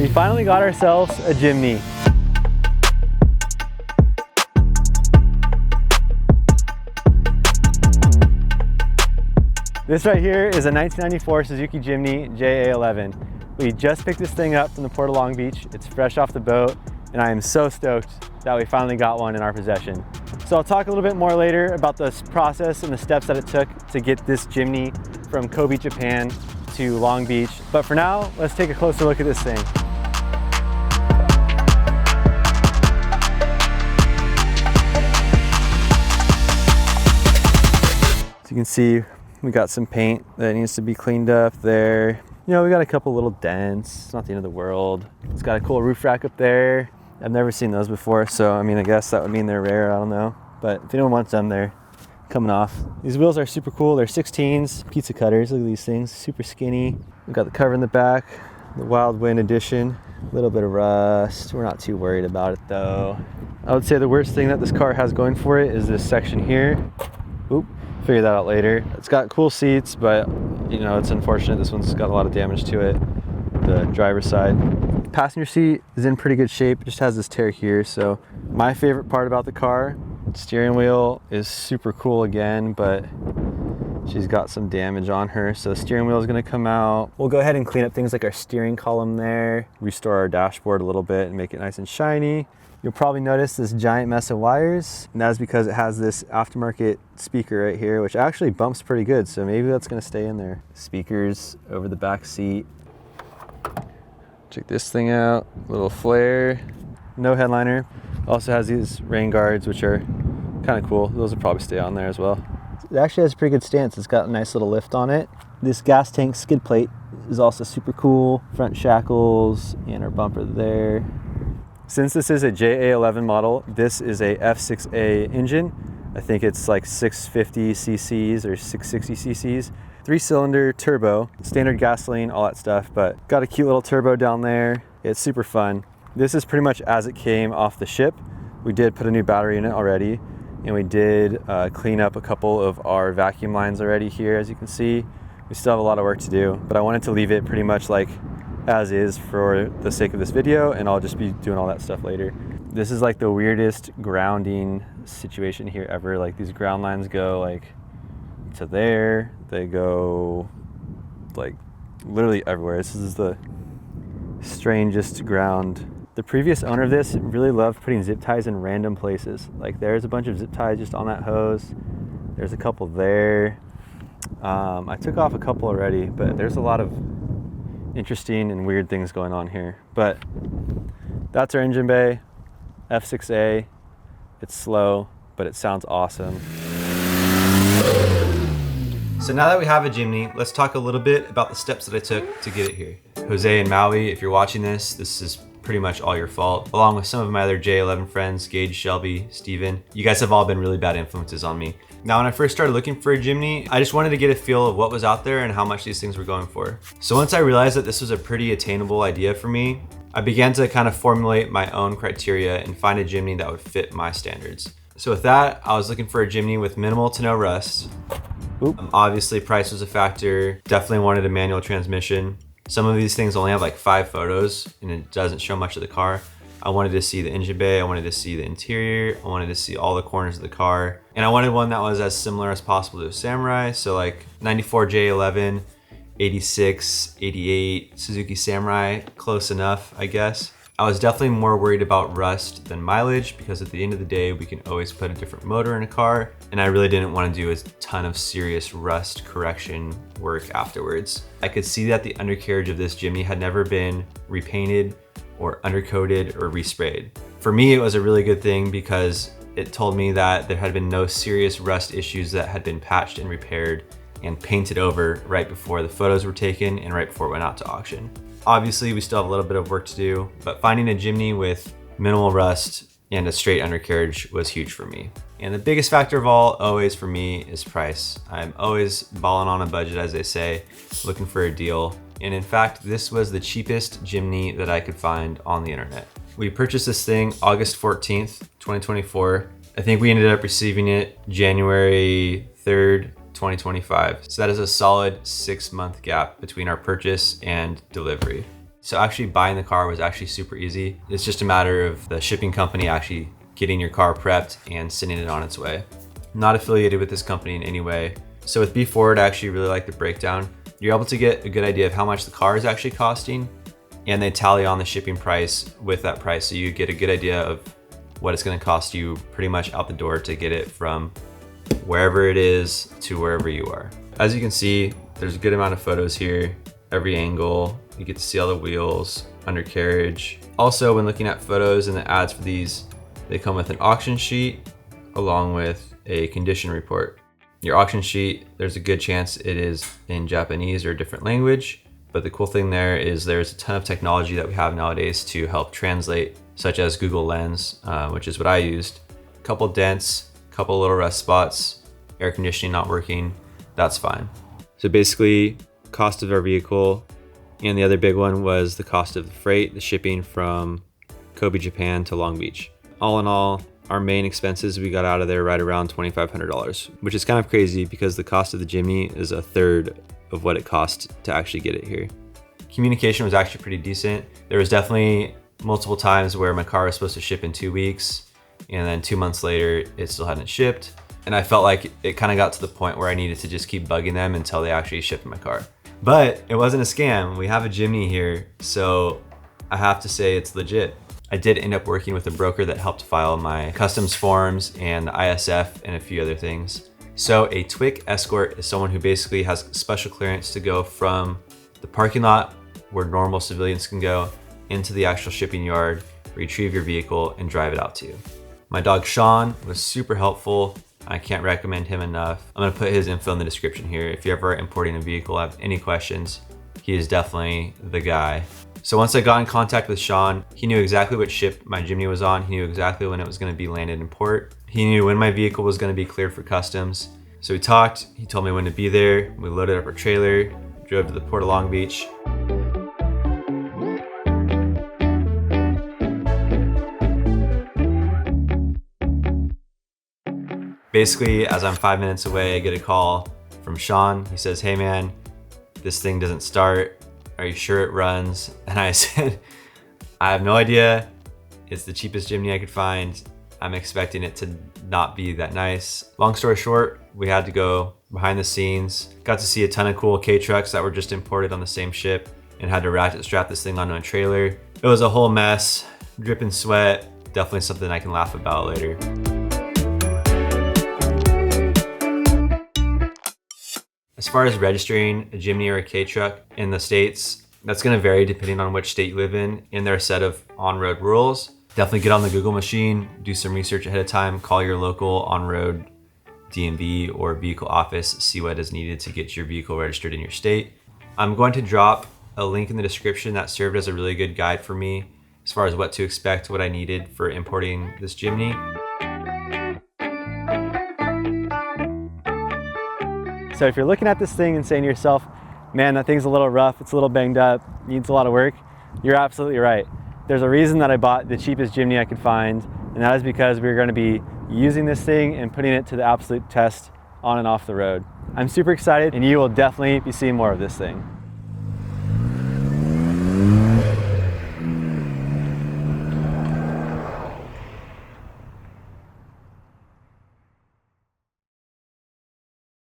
We finally got ourselves a Jimny. This right here is a 1994 Suzuki Jimny JA11. We just picked this thing up from the Port of Long Beach. It's fresh off the boat, and I am so stoked that we finally got one in our possession. So I'll talk a little bit more later about this process and the steps that it took to get this Jimny from Kobe, Japan to Long Beach. But for now, let's take a closer look at this thing. As you can see, we got some paint that needs to be cleaned up there. You know, we got a couple little dents. It's not the end of the world. It's got a cool roof rack up there. I've never seen those before, so I mean, I guess that would mean they're rare, I don't know. But if anyone wants them, they're coming off. These wheels are super cool. They're 16s, pizza cutters. Look at these things, super skinny. We've got the cover in the back, the Wild Wind edition. A little bit of rust. We're not too worried about it though. I would say the worst thing that this car has going for it is this section here. Oop. Figure that out later. It's got cool seats, but you know, it's unfortunate this one's got a lot of damage to it, the driver's side. Passenger seat is in pretty good shape. It just has this tear here. So my favorite part about the car, steering wheel is super cool again, but she's got some damage on her. So the steering wheel is going to come out. We'll go ahead and clean up things like our steering column there, restore our dashboard a little bit and make it nice and shiny. You'll probably notice this giant mess of wires, and that is because it has this aftermarket speaker right here, which actually bumps pretty good, so maybe that's gonna stay in there. Speakers over the back seat. Check this thing out, little flare. No headliner. Also has these rain guards, which are kind of cool. Those will probably stay on there as well. It actually has a pretty good stance. It's got a nice little lift on it. This gas tank skid plate is also super cool. Front shackles and our bumper there. Since this is a JA11 model, this is a F6A engine. I think it's like 650 cc's or 660 cc's. 3-cylinder turbo, standard gasoline, all that stuff, but got a cute little turbo down there. It's super fun. This is pretty much as it came off the ship. We did put a new battery in it already, and we did clean up a couple of our vacuum lines already here, as you can see. We still have a lot of work to do, but I wanted to leave it pretty much like as is for the sake of this video, and I'll just be doing all that stuff later. This is like the weirdest grounding situation here ever. Like these ground lines go like to there, they go like literally everywhere. This is the strangest ground. The previous owner of this really loved putting zip ties in random places. Like there's a bunch of zip ties just on that hose. There's a couple there. I took off a couple already, but there's a lot of interesting and weird things going on here. But that's our engine bay, F6A. It's slow, but it sounds awesome. So now that we have a Jimny, let's talk a little bit about the steps that I took to get it here. Jose and Maui, if you're watching this is pretty much all your fault, along with some of my other J11 friends, Gage, Shelby, Steven. You guys have all been really bad influences on me. Now, when I first started looking for a Jimny, I just wanted to get a feel of what was out there and how much these things were going for. So once I realized that this was a pretty attainable idea for me, I began to kind of formulate my own criteria and find a Jimny that would fit my standards. So with that, I was looking for a Jimny with minimal to no rust. Obviously, price was a factor. Definitely wanted a manual transmission. Some of these things only have like 5 photos and it doesn't show much of the car. I wanted to see the engine bay, I wanted to see the interior, I wanted to see all the corners of the car. And I wanted one that was as similar as possible to a Samurai. So like 94 J11, 86, 88 Suzuki Samurai, close enough, I guess. I was definitely more worried about rust than mileage because at the end of the day, we can always put a different motor in a car. And I really didn't want to do a ton of serious rust correction work afterwards. I could see that the undercarriage of this Jimny had never been repainted or undercoated or resprayed. For me, it was a really good thing because it told me that there had been no serious rust issues that had been patched and repaired and painted over right before the photos were taken and right before it went out to auction. Obviously, we still have a little bit of work to do, but finding a Jimny with minimal rust and a straight undercarriage was huge for me. And the biggest factor of all, always for me, is price. I'm always balling on a budget, as they say, looking for a deal. And in fact, this was the cheapest Jimny that I could find on the internet. We purchased this thing August 14th, 2024. I think we ended up receiving it January 3rd, 2025. So that is a solid 6-month gap between our purchase and delivery. So actually buying the car was actually super easy. It's just a matter of the shipping company actually getting your car prepped and sending it on its way. Not affiliated with this company in any way. So with B Ford, I actually really like the breakdown. You're able to get a good idea of how much the car is actually costing, and they tally on the shipping price with that price. So you get a good idea of what it's gonna cost you pretty much out the door to get it from wherever it is to wherever you are. As you can see, there's a good amount of photos here, every angle. You get to see all the wheels, undercarriage. Also, when looking at photos and the ads for these, they come with an auction sheet along with a condition report. Your auction sheet, there's a good chance it is in Japanese or a different language, but the cool thing there is there's a ton of technology that we have nowadays to help translate, such as Google Lens, which is what I used. A couple dents, a couple little rust spots, air conditioning not working, that's fine. So basically, cost of our vehicle, and the other big one was the cost of the freight, the shipping from Kobe, Japan to Long Beach. All in all, our main expenses, we got out of there right around $2,500, which is kind of crazy because the cost of the Jimny is a third of what it cost to actually get it here. Communication was actually pretty decent. There was definitely multiple times where my car was supposed to ship in 2 weeks, and then 2 months later, it still hadn't shipped. And I felt like it kind of got to the point where I needed to just keep bugging them until they actually shipped my car. But it wasn't a scam. We have a Jimny here, so I have to say it's legit. I did end up working with a broker that helped file my customs forms and the ISF and a few other things. So a TWIC Escort is someone who basically has special clearance to go from the parking lot where normal civilians can go into the actual shipping yard, retrieve your vehicle, and drive it out to you. My dog Sean was super helpful. I can't recommend him enough. I'm gonna put his info in the description here. If you're ever importing a vehicle, have any questions, he is definitely the guy. So once I got in contact with Sean, he knew exactly what ship my Jimny was on. He knew exactly when it was gonna be landed in port. He knew when my vehicle was gonna be cleared for customs. So we talked, he told me when to be there. We loaded up our trailer, drove to the port of Long Beach. Basically, as I'm 5 minutes away, I get a call from Sean. He says, "Hey man, this thing doesn't start. Are you sure it runs?" And I said, "I have no idea. It's the cheapest Jimny I could find. I'm expecting it to not be that nice." Long story short, we had to go behind the scenes. Got to see a ton of cool K-trucks that were just imported on the same ship and had to ratchet strap this thing onto a trailer. It was a whole mess, dripping sweat. Definitely something I can laugh about later. As far as registering a Jimny or a K-truck in the States, that's gonna vary depending on which state you live in and their set of on-road rules. Definitely get on the Google machine, do some research ahead of time, call your local on-road DMV or vehicle office, see what is needed to get your vehicle registered in your state. I'm going to drop a link in the description that served as a really good guide for me as far as what to expect, what I needed for importing this Jimny. So if you're looking at this thing and saying to yourself, man, that thing's a little rough, it's a little banged up, needs a lot of work, you're absolutely right. There's a reason that I bought the cheapest Jimny I could find, and that is because we're going to be using this thing and putting it to the absolute test on and off the road. I'm super excited, and you will definitely be seeing more of this thing.